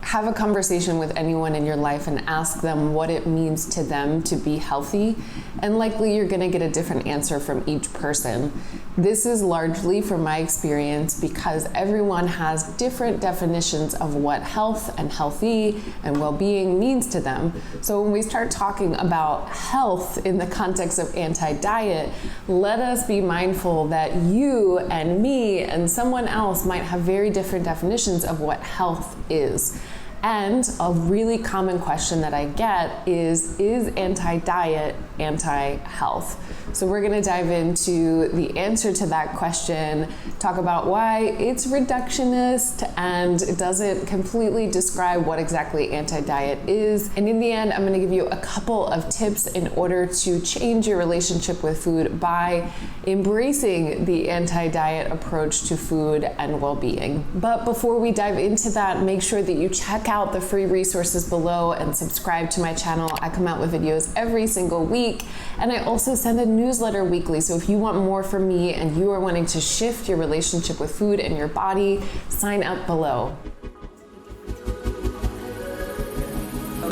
have a conversation with anyone in your life and ask them what it means to them to be healthy, and likely you're going to get a different answer from each person. This is largely from my experience because everyone has different definitions of what health and healthy and well-being means to them. So when we start talking about health in the context of anti-diet, let us be mindful that you and me and someone else might have very different definitions of what health is. And a really common question that I get is anti-diet anti-health? So we're going to dive into the answer to that question, talk about why it's reductionist and it doesn't completely describe what exactly anti-diet is. And in the end, I'm going to give you a couple of tips in order to change your relationship with food by embracing the anti-diet approach to food and well-being. But before we dive into that, make sure that you check out the free resources below and subscribe to my channel. I come out with videos every single week, and I also send a newsletter weekly. So if you want more from me and you are wanting to shift your relationship with food and your body, sign up below.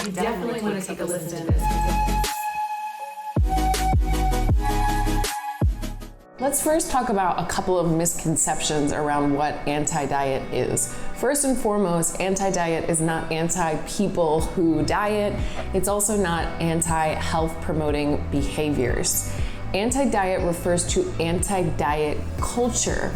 You definitely want to take a listen to this. Let's first talk about a couple of misconceptions around what anti-diet is. First and foremost, anti-diet is not anti-people who diet. It's also not anti-health promoting behaviors. Anti-diet refers to anti-diet culture,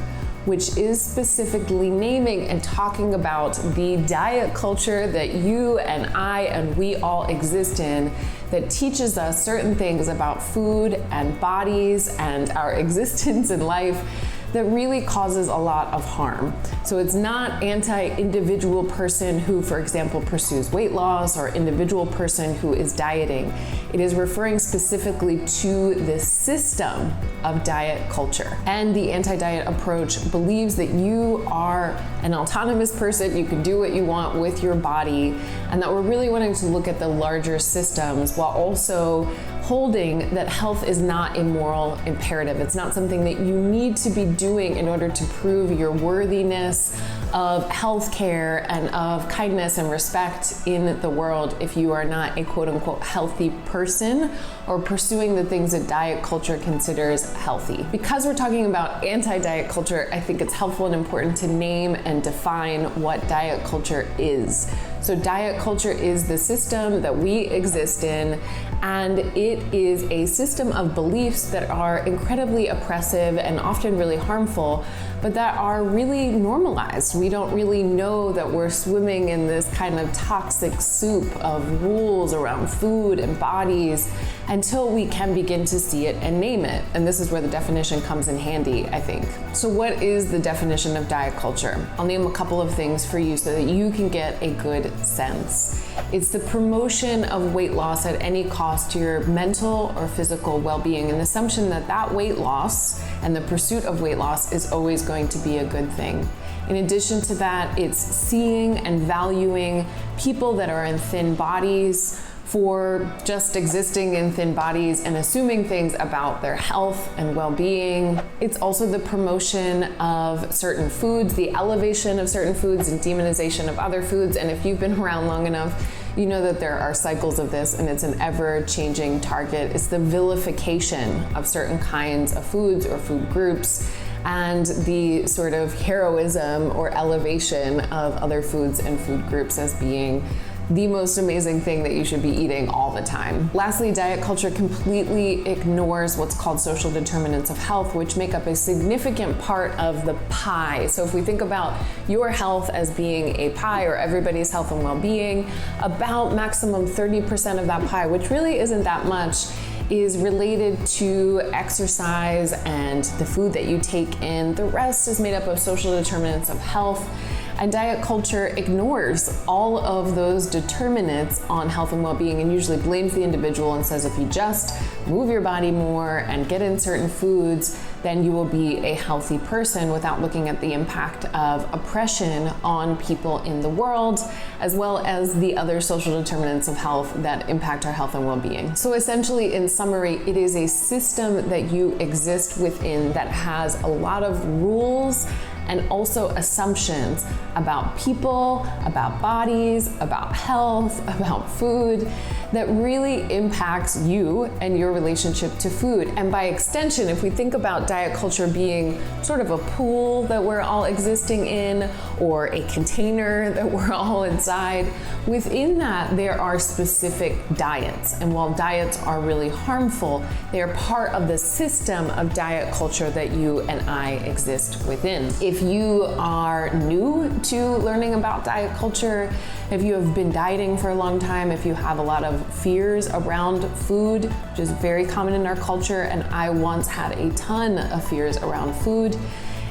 which is specifically naming and talking about the diet culture that you and I and we all exist in, that teaches us certain things about food and bodies and our existence in life that really causes a lot of harm. So it's not anti-individual person who, for example, pursues weight loss or individual person who is dieting. It is referring specifically to the system of diet culture. And the anti-diet approach believes that you are an autonomous person, you can do what you want with your body, and that we're really wanting to look at the larger systems while also holding that health is not a moral imperative. It's not something that you need to be doing in order to prove your worthiness of healthcare and of kindness and respect in the world if you are not a quote unquote healthy person or pursuing the things that diet culture considers healthy. Because we're talking about anti-diet culture, I think it's helpful and important to name and define what diet culture is. So diet culture is the system that we exist in, and it is a system of beliefs that are incredibly oppressive and often really harmful, but that are really normalized. We don't really know that we're swimming in this kind of toxic soup of rules around food and bodies until we can begin to see it and name it. And this is where the definition comes in handy, I think. So what is the definition of diet culture? I'll name a couple of things for you so that you can get a good sense. It's the promotion of weight loss at any cost to your mental or physical well-being, and the assumption that that weight loss and the pursuit of weight loss is always going to be a good thing. In addition to that, it's seeing and valuing people that are in thin bodies for just existing in thin bodies and assuming things about their health and well-being. It's also the promotion of certain foods, the elevation of certain foods and demonization of other foods. And if you've been around long enough, you know that there are cycles of this and it's an ever-changing target. It's the vilification of certain kinds of foods or food groups and the sort of heroism or elevation of other foods and food groups as being the most amazing thing that you should be eating all the time. Lastly, diet culture completely ignores what's called social determinants of health, which make up a significant part of the pie. So if we think about your health as being a pie, or everybody's health and well-being, about maximum 30% of that pie, which really isn't that much, is related to exercise and the food that you take in. The rest is made up of social determinants of health. And diet culture ignores all of those determinants on health and well-being and usually blames the individual and says if you just move your body more and get in certain foods, then you will be a healthy person, without looking at the impact of oppression on people in the world, as well as the other social determinants of health that impact our health and well-being. So essentially, in summary, it is a system that you exist within that has a lot of rules and also assumptions about people, about bodies, about health, about food that really impacts you and your relationship to food. And by extension, if we think about diet culture being sort of a pool that we're all existing in, or a container that we're all inside, within that there are specific diets. And while diets are really harmful, they are part of the system of diet culture that you and I exist within. If you are new to learning about diet culture, if you have been dieting for a long time, if you have a lot of fears around food, which is very common in our culture, and I once had a ton of fears around food,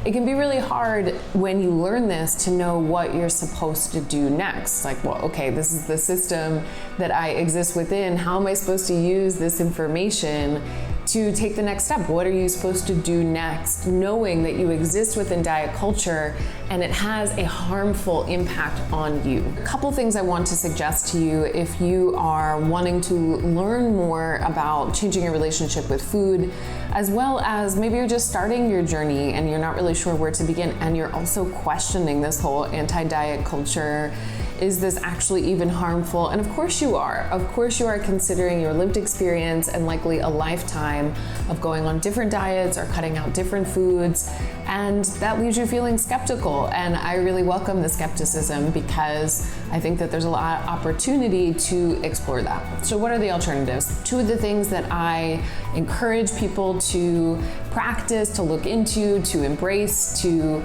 it can be really hard when you learn this to know what you're supposed to do next. Like, well, okay, this is the system that I exist within. How am I supposed to use this information to take the next step? What are you supposed to do next, knowing that you exist within diet culture and it has a harmful impact on you? A couple things I want to suggest to you if you are wanting to learn more about changing your relationship with food, as well as maybe you're just starting your journey and you're not really sure where to begin, and you're also questioning this whole anti-diet culture. Is this actually even harmful? And of course you are. Of course you are, considering your lived experience and likely a lifetime of going on different diets or cutting out different foods. And that leaves you feeling skeptical. And I really welcome the skepticism, because I think that there's a lot of opportunity to explore that. So what are the alternatives? Two of the things that I encourage people to practice, to look into, to embrace, to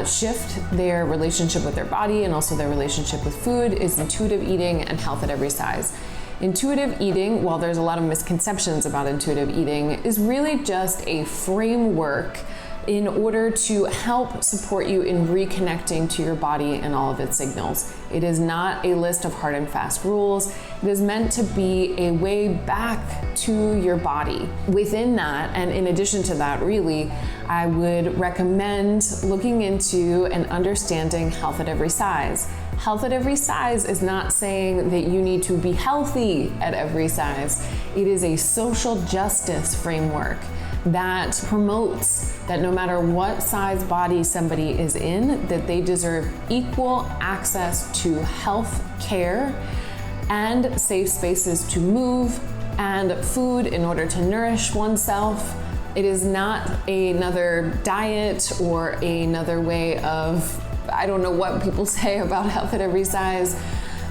shift their relationship with their body and also their relationship with food is intuitive eating and health at every size. Intuitive eating, while there's a lot of misconceptions about intuitive eating, is really just a framework in order to help support you in reconnecting to your body and all of its signals. It is not a list of hard and fast rules. It is meant to be a way back to your body. Within that, and in addition to that, really, I would recommend looking into and understanding health at every size. Health at every size is not saying that you need to be healthy at every size. It is a social justice framework that promotes that no matter what size body somebody is in, that they deserve equal access to health care and safe spaces to move and food in order to nourish oneself. It is not another diet or another way of, I don't know what people say about health at every size,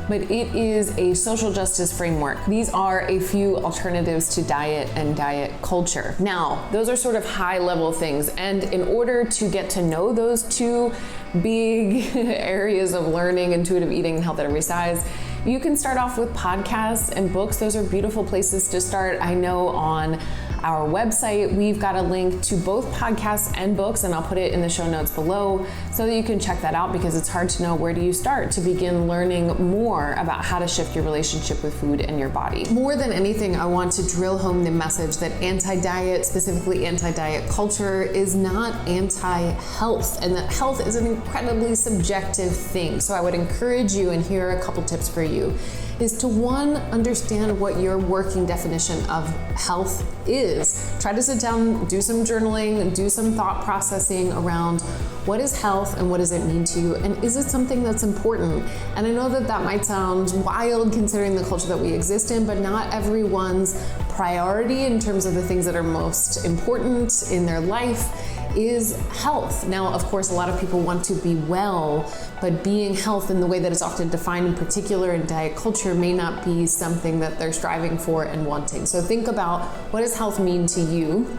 but it is a social justice framework. These are a few alternatives to diet and diet culture. Now, those are sort of high level things, and in order to get to know those two big areas of learning, intuitive eating and health at every size, you can start off with podcasts and books. Those are beautiful places to start. I know on our website, we've got a link to both podcasts and books, and I'll put it in the show notes below so that you can check that out, because it's hard to know where do you start to begin learning more about how to shift your relationship with food and your body. More than anything, I want to drill home the message that anti-diet, specifically anti-diet culture, is not anti-health, and that health is an incredibly subjective thing. So I would encourage you, and here are a couple tips for you, is to one, understand what your working definition of health is. Try to sit down, do some journaling, do some thought processing around what is health and what does it mean to you, and is it something that's important? And I know that that might sound wild considering the culture that we exist in, but not everyone's priority in terms of the things that are most important in their life is health. Now, of course, a lot of people want to be well, but being health in the way that it's often defined, in particular in diet culture, may not be something that they're striving for and wanting. So think about, what does health mean to you?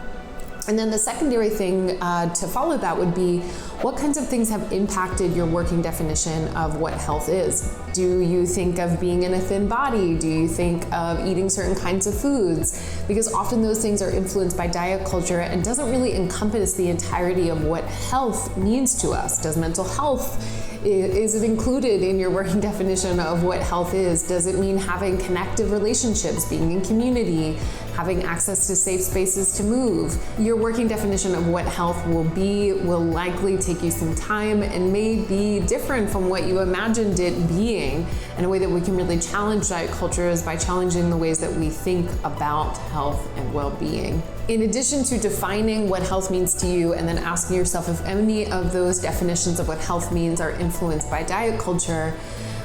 And then the secondary thing to follow that would be, what kinds of things have impacted your working definition of what health is? Do you think of being in a thin body? Do you think of eating certain kinds of foods? Because often those things are influenced by diet culture and doesn't really encompass the entirety of what health means to us. Does mental health, is it included in your working definition of what health is? Does it mean having connective relationships, being in community, having access to safe spaces to move? Your working definition of what health will be will likely take you some time and may be different from what you imagined it being And a way that we can really challenge diet culture is by challenging the ways that we think about health and well-being. In addition to defining what health means to you and then asking yourself if any of those definitions of what health means are influenced by diet culture,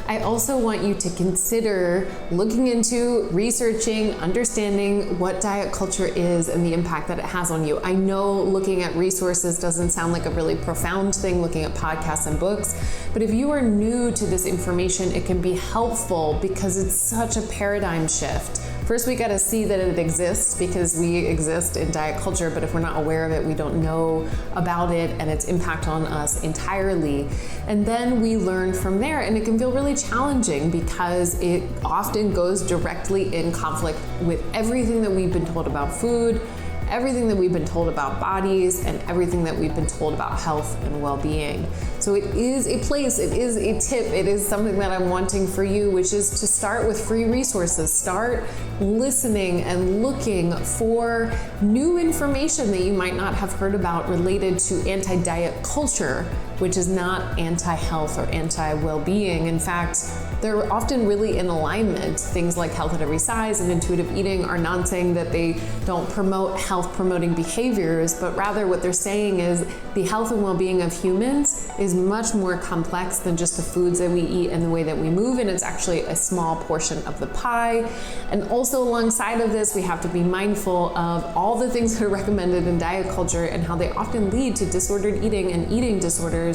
I also want you to consider looking into, researching, understanding what diet culture is and the impact that it has on you. I know looking at resources doesn't sound like a really profound thing, looking at podcasts and books, but if you are new to this information, it can be helpful because it's such a paradigm shift. First, we gotta see that it exists because we exist in diet culture, but if we're not aware of it, we don't know about it and its impact on us entirely. And then we learn from there, and it can feel really challenging because it often goes directly in conflict with everything that we've been told about food, everything that we've been told about bodies, and everything that we've been told about health and well-being. So it is a place, it is a tip, it is something that I'm wanting for you, which is to start with free resources. Start listening and looking for new information that you might not have heard about related to anti-diet culture, which is not anti-health or anti-well-being. In fact, they're often really in alignment. Things like health at every size and intuitive eating are not saying that they don't promote health-promoting behaviors, but rather what they're saying is the health and well-being of humans is much more complex than just the foods that we eat and the way that we move, and it's actually a small portion of the pie. And also alongside of this, we have to be mindful of all the things that are recommended in diet culture and how they often lead to disordered eating and eating disorders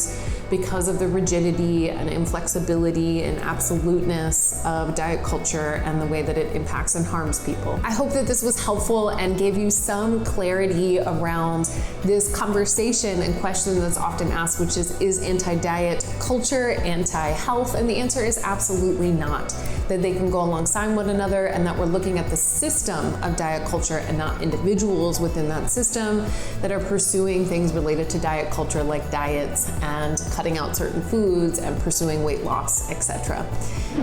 because of the rigidity and inflexibility and absoluteness of diet culture and the way that it impacts and harms people. I hope that this was helpful and gave you some clarity around this conversation and question that's often asked, which is anti-diet culture anti-health? And the answer is absolutely not. That they can go alongside one another, and that we're looking at the system of diet culture and not individuals within that system that are pursuing things related to diet culture, like diets and cutting out certain foods and pursuing weight loss, etc.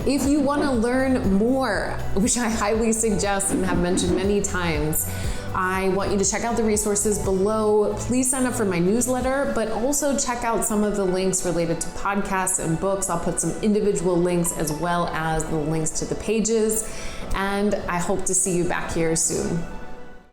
If you want to learn more, which I highly suggest and have mentioned many times, I want you to check out the resources below. Please sign up for my newsletter, but also check out some of the links related to podcasts and books. I'll put some individual links as well as the links to the pages, and I hope to see you back here soon.